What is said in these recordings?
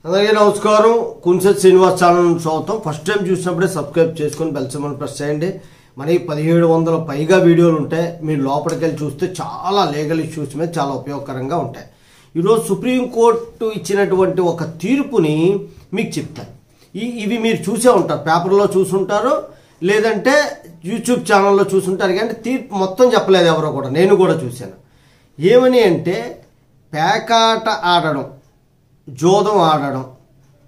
అందరికీ నమస్కారం. కున్సెట్ శ్రీనివాస్ ఛానల్ స్వాగతం. ఫస్ట్ టైం చూసినప్పుడే సబ్స్క్రైబ్ చేసుకొని బెల్ సింబల్ ప్రెస్ చేయండి. మనకి 1700 పైగా వీడియోలు ఉంటాయి. మీరు లోపలికి వెళ్ళి చూస్తే చాలా లీగల్ ఇష్యూస్ మీద చాలా ఉపయోగకరంగా ఉంటాయి. ఈరోజు సుప్రీంకోర్టు ఇచ్చినటువంటి ఒక తీర్పుని మీకు చెప్తాను. ఇవి మీరు చూసే ఉంటారు, పేపర్లో చూసుంటారు, లేదంటే యూట్యూబ్ ఛానల్లో చూసుంటారు. కానీ తీర్పు మొత్తం చెప్పలేదు ఎవరో కూడా, నేను కూడా చూశాను. ఏమని అంటే, పేకాట ఆడడం, జోదం ఆడడం,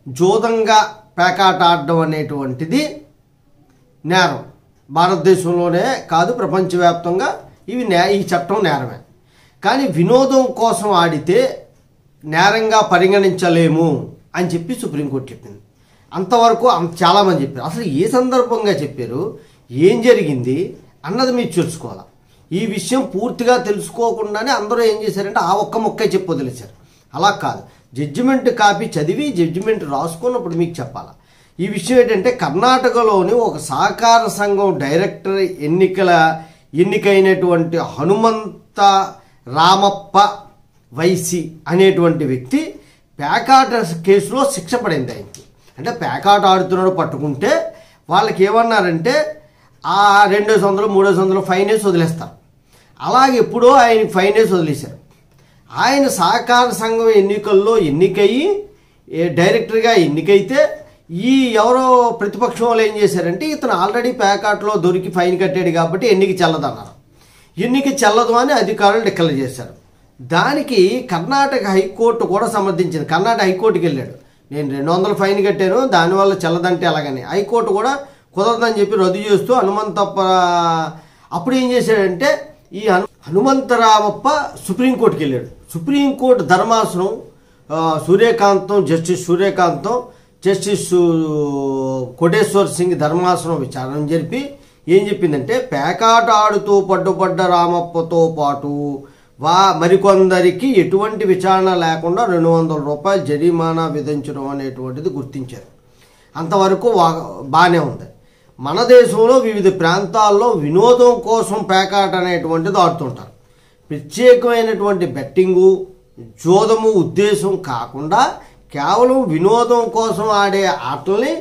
జోదంగా పేకాట ఆడడం అనేటువంటిది నేరం. భారతదేశంలోనే కాదు, ప్రపంచవ్యాప్తంగా ఈ చట్టం నేరమే. కానీ వినోదం కోసం ఆడితే నేరంగా పరిగణించలేము అని చెప్పి సుప్రీంకోర్టు చెప్పింది. అంతవరకు చాలామంది చెప్పారు. అసలు ఏ సందర్భంగా చెప్పారు, ఏం జరిగింది అన్నది మీరు తెలుసుకోవాలి. ఈ విషయం పూర్తిగా తెలుసుకోకుండానే అందరూ ఏం చేశారంటే ఆ ఒక్క మొక్కే చెప్పి వదిలేశారు. అలా కాదు, జడ్జిమెంట్ కాపీ చదివి జడ్జిమెంట్ రాసుకున్నప్పుడు మీకు చెప్పాలి. ఈ విషయం ఏంటంటే, కర్ణాటకలోని ఒక సహకార సంఘం డైరెక్టర్ ఎన్నికైనటువంటి హనుమంత రామప్ప వైసి అనేటువంటి వ్యక్తి పేకాట కేసులో శిక్ష పడింది ఆయనకి. అంటే పేకాట ఆడుతున్నాడు పట్టుకుంటే వాళ్ళకి ఏమన్నారంటే ఆ 200 300 ఫైన్ వేసి వదిలేస్తారు. అలాగే ఎప్పుడో ఆయన ఫైన్ వేసి వదిలేశారు. ఆయన సహకార సంఘం ఎన్నికల్లో ఎన్నికయ్యి డైరెక్టర్గా ఎన్నికైతే ఈ ఎవరో ప్రతిపక్షం వాళ్ళు ఏం చేశారంటే, ఇతను ఆల్రెడీ పేకాట్లో దొరికి ఫైన్ కట్టాడు కాబట్టి ఎన్నిక చెల్లదన్నారు. ఎన్నిక చెల్లదు అని అధికారులు డిక్లేర్ చేశారు. దానికి కర్ణాటక హైకోర్టు కూడా సమర్థించింది. కర్ణాటక హైకోర్టుకి వెళ్ళాడు, నేను 200 ఫైన్ కట్టాను, దానివల్ల చెల్లదంటే అలాగని. హైకోర్టు కూడా కుదరదని చెప్పి రద్దు చేస్తూ హనుమంతప్ప అప్పుడు ఏం చేశాడంటే, ఈ హనుమంతరామప్ప సుప్రీంకోర్టుకి వెళ్ళాడు. సుప్రీంకోర్టు ధర్మాసనం జస్టిస్ సూర్యకాంతం, జస్టిస్ కోటేశ్వర్ సింగ్ ధర్మాసనం విచారణ జరిపి ఏం చెప్పిందంటే, పేకాట ఆడుతూ పడ్డుపడ్డ రామప్పతో పాటు మరికొందరికి ఎటువంటి విచారణ లేకుండా 200 రూపాయలు జరిమానా విధించడం అనేటువంటిది గుర్తించారు. అంతవరకు బాగానే ఉంది. మన దేశంలో వివిధ ప్రాంతాల్లో వినోదం కోసం పేకాట అనేటువంటిది ఆడుతుంటారు. ప్రత్యేకమైనటువంటి బెట్టింగు, జోదము ఉద్దేశం కాకుండా కేవలం వినోదం కోసం ఆడే ఆటల్ని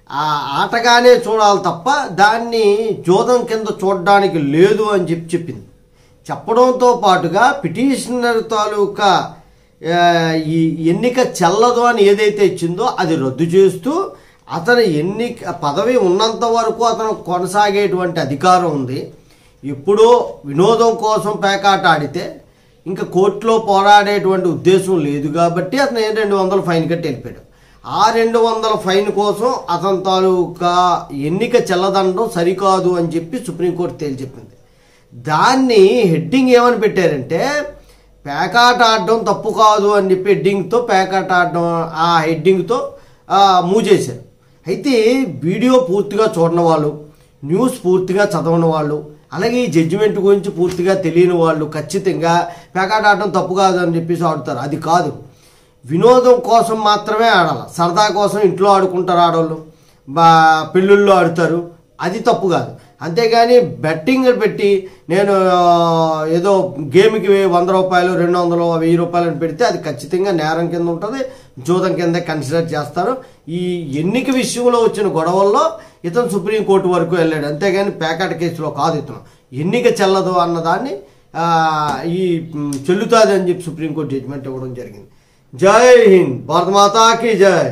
ఆ ఆటగానే చూడాలి తప్ప దాన్ని జోదం కింద చూడడానికి లేదు అని చెప్పింది. చెప్పడంతో పాటుగా పిటిషనర్ తాలూకా ఈ ఎన్నిక చెల్లదు అని ఏదైతే ఇచ్చిందో అది రద్దు చేస్తూ, అతని పదవి ఉన్నంత వరకు అతను కొనసాగేటువంటి అధికారం ఉంది. ఎప్పుడో వినోదం కోసం పేకాట ఆడితే ఇంకా కోర్టులో పోరాడేటువంటి ఉద్దేశం లేదు కాబట్టి అతను 200 ఫైన్ కట్టి వెళ్ళిపోయాడు. ఆ 200 ఫైన్ కోసం అతని తాలూకా ఎన్నిక చెల్లదనడం సరికాదు అని చెప్పి సుప్రీంకోర్టు తేల్చెప్పింది. దాన్ని హెడ్డింగ్ ఏమని పెట్టారంటే, పేకాట ఆడడం తప్పు కాదు అని చెప్పి హెడ్డింగ్తో పేకాట ఆడడం ఆ హెడ్డింగ్తో మూవ్ చేశారు. అయితే వీడియో పూర్తిగా చూడని వాళ్ళు, న్యూస్ పూర్తిగా చదవని వాళ్ళు, అలాగే ఈ జడ్జిమెంట్ గురించి పూర్తిగా తెలియని వాళ్ళు ఖచ్చితంగా పేకాట ఆడడం తప్పు కాదు అని చెప్పేసి ఆడుతారు. అది కాదు, వినోదం కోసం మాత్రమే ఆడాలి. సరదా కోసం ఇంట్లో ఆడుకుంటారు ఆడవాళ్ళు, పెళ్ళిళ్ళు ఆడుతారు, అది తప్పు కాదు. అంతేగాని బెట్టింగ్ పెట్టి నేను ఏదో గేమ్కి 100 రూపాయలు 200 1000 రూపాయలు అని పెడితే అది ఖచ్చితంగా నేరం కింద ఉంటుంది, జోదం కింద కన్సిడర్ చేస్తారు. ఈ ఎన్నిక విషయంలో వచ్చిన గొడవల్లో ఇతను సుప్రీంకోర్టు వరకు వెళ్ళాడు. అంతేగాని పేకాట కేసులో కాదు. ఇతను ఎన్నిక చెల్లదు అన్నదాన్ని ఈ చెల్లుతుంది అని చెప్పి సుప్రీంకోర్టు జడ్జిమెంట్ ఇవ్వడం జరిగింది. జై హింద్, భారత మాతాకి జై.